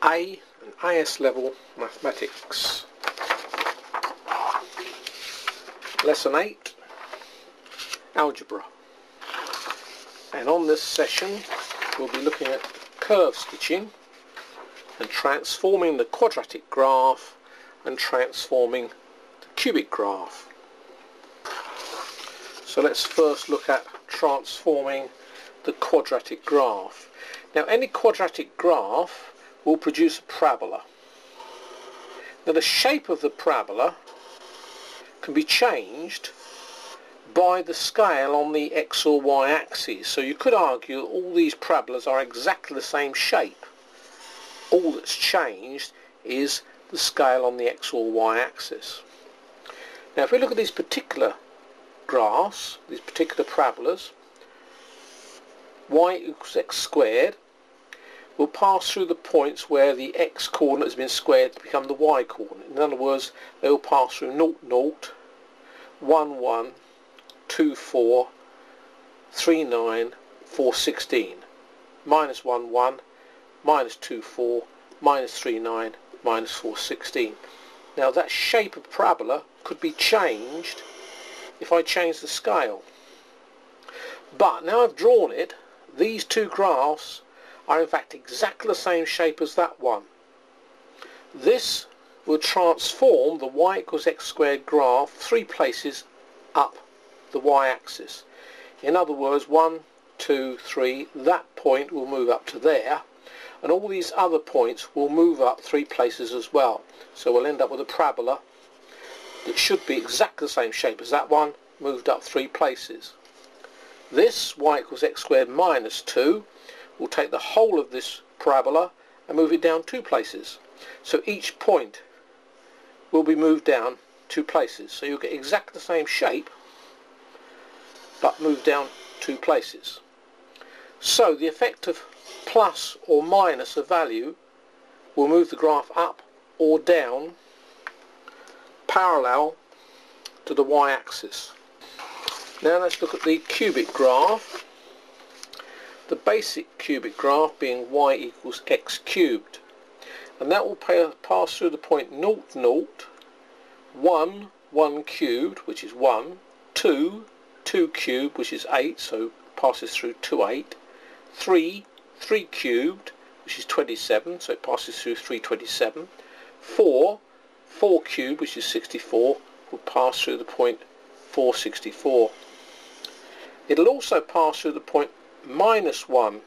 A and AS level mathematics. Lesson 8, algebra. And on this session we'll be looking at curve stitching and transforming the quadratic graph and transforming the cubic graph. So let's first look at transforming the quadratic graph. Now any quadratic graph will produce a parabola. Now the shape of the parabola can be changed by the scale on the x or y axis. So you could argue that all these parabolas are exactly the same shape. All that's changed is the scale on the x or y axis. Now if we look at these particular graphs, these particular parabolas, y equals x squared will pass through the points where the x coordinate has been squared to become the y coordinate. In other words, they will pass through 0, 0, 1, 1, 2, 4, 3, 9, 4, 16, minus 1, 1, minus 2, 4, minus 3, 9, minus 4, 16. Now that shape of parabola could be changed if I change the scale. But now I've drawn it, these two graphs are in fact exactly the same shape as that one. This will transform the y equals x squared graph 3 places up the y-axis. In other words, 1, 2, 3, that point will move up to there, and all these other points will move up 3 places as well. So we'll end up with a parabola that should be exactly the same shape as that one, moved up 3 places. This y equals x squared minus 2 will take the whole of this parabola and move it down 2 places. So each point will be moved down 2 places. So you'll get exactly the same shape but moved down 2 places. So the effect of plus or minus a value will move the graph up or down parallel to the y-axis. Now let's look at the cubic graph. The basic cubic graph being y equals x cubed, and that will pass through the point 0, 0, 1, 1 cubed, which is 1, 2, 2 cubed, which is 8, so passes through 2, 8, 3, 3 cubed, which is 27, so it passes through 3, 27, 4, 4 cubed, which is 64, will pass through the point 4, 64. It'll also pass through the point minus 1,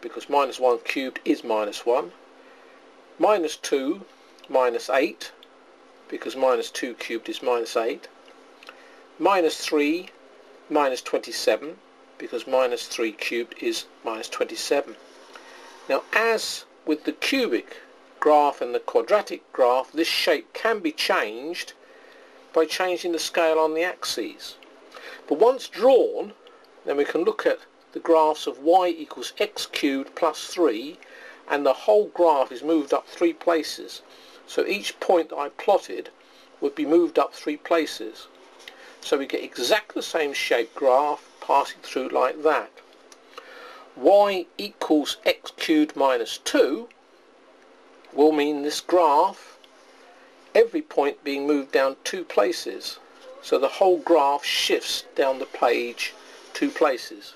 because minus 1 cubed is minus 1, minus 2, minus 8, because minus 2 cubed is minus 8, minus 3, minus 27, because minus 3 cubed is minus 27. Now as with the cubic graph and the quadratic graph, this shape can be changed by changing the scale on the axes. But once drawn, then we can look at the graphs of y equals x cubed plus 3, and the whole graph is moved up 3 places. So each point that I plotted would be moved up 3 places. So we get exactly the same shaped graph passing through like that. Y equals x cubed minus 2 will mean this graph, every point being moved down 2 places. So the whole graph shifts down the page 2 places.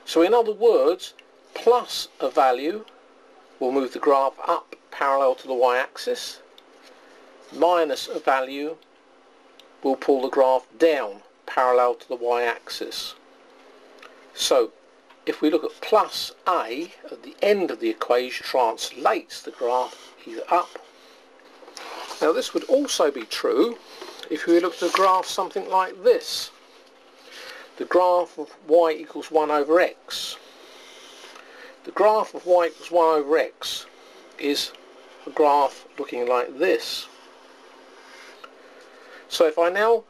So in other words, plus a value will move the graph up parallel to the y-axis, minus a value will pull the graph down parallel to the y-axis. So if we look at plus a at the end of the equation, translates the graph either up. Now this would also be true if we looked at a graph something like this. The graph of y equals 1 over x. The graph of y equals 1 over x is a graph looking like this. So if I now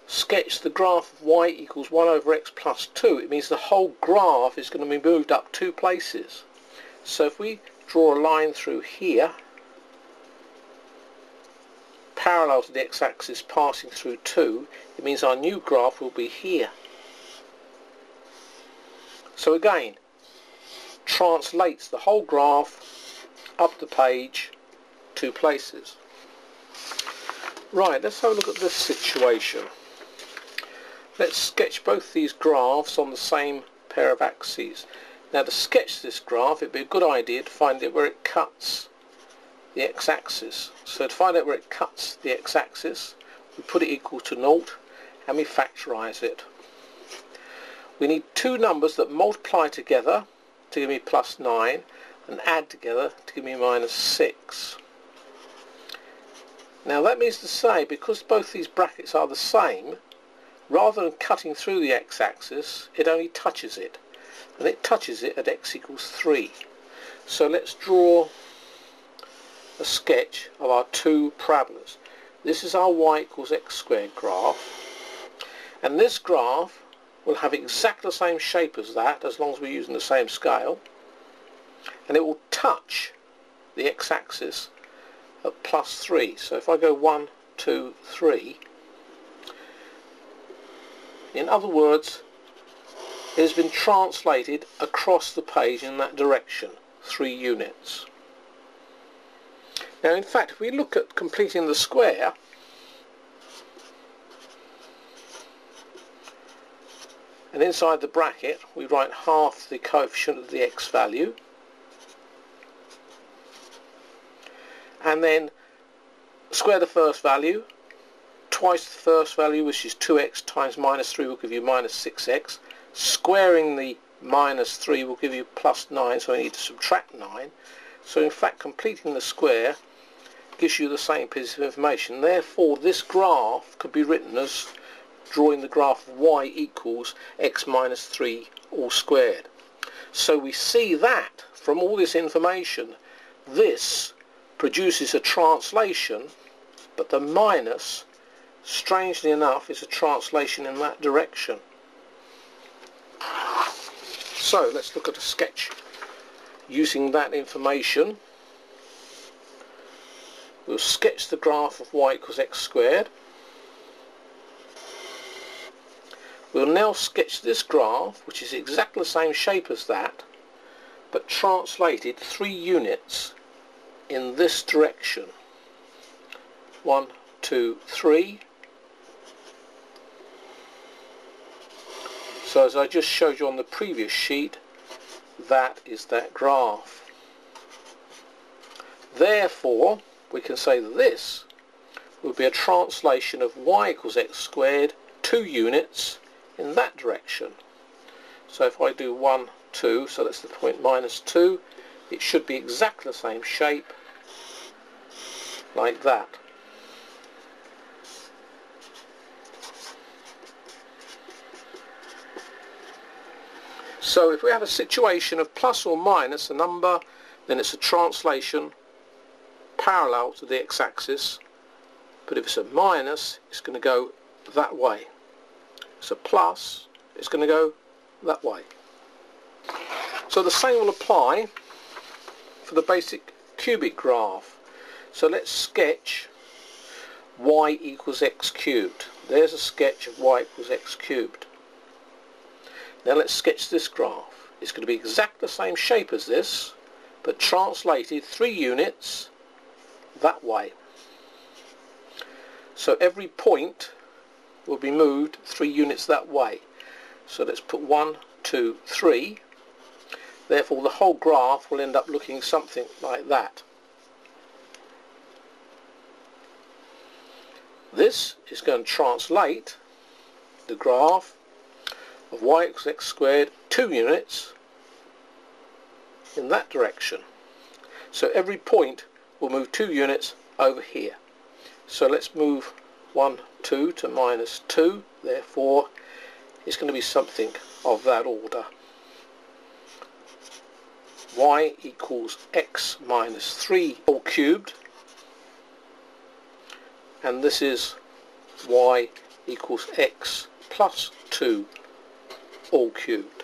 sketch the graph of y equals 1 over x plus 2, it means the whole graph is going to be moved up 2 places. So if we draw a line through here, parallel to the x-axis passing through 2, it means our new graph will be here. So again, translates the whole graph up the page 2 places. Right, let's have a look at this situation. Let's sketch both these graphs on the same pair of axes. Now to sketch this graph, it'd be a good idea to find out where it cuts the x-axis. So to find out where it cuts the x-axis, we put it equal to 0 and we factorise it. We need two numbers that multiply together to give me plus 9 and add together to give me minus 6. Now that means to say, because both these brackets are the same, rather than cutting through the x-axis, it only touches it, and it touches it at x equals 3. So let's draw a sketch of our two parabolas. This is our y equals x squared graph, and this graph will have exactly the same shape as that, as long as we're using the same scale, and it will touch the x-axis at plus 3. So if I go 1, 2, 3, in other words, it has been translated across the page in that direction, 3 units. Now in fact, if we look at completing the square, and inside the bracket we write half the coefficient of the x value, and then square the first value, twice the first value, which is 2x times minus 3 will give you minus 6x. Squaring the minus 3 will give you plus 9, so we need to subtract 9. So in fact, completing the square gives you the same piece of information. Therefore this graph could be written as drawing the graph of y equals x minus 3 all squared. So we see that from all this information, this produces a translation, but the minus, strangely enough, is a translation in that direction. So let's look at a sketch using that information. We'll sketch the graph of y equals x squared. We'll now sketch this graph, which is exactly the same shape as that, but translated 3 units in this direction. 1, 2, 3. So as I just showed you on the previous sheet, that is that graph. Therefore, we can say that this will be a translation of y equals x squared 2 units in that direction. So if I do 1, 2, so that's the point minus 2, it should be exactly the same shape like that. So if we have a situation of plus or minus a number, then it's a translation parallel to the x-axis, but if it's a minus, it's going to go that way. If it's a plus, it's going to go that way. So the same will apply for the basic cubic graph. So let's sketch y equals x cubed. There's a sketch of y equals x cubed. Now let's sketch this graph. It's going to be exactly the same shape as this, but translated 3 units that way. So every point will be moved 3 units that way. So let's put 1, 2, 3. Therefore the whole graph will end up looking something like that. This is going to translate the graph of y equals x squared 2 units in that direction. So every point will move 2 units over here. So let's move 1, 2 to minus 2. Therefore it's going to be something of that order. Y equals x minus 3 all cubed, and this is y equals x plus 2 all cubed.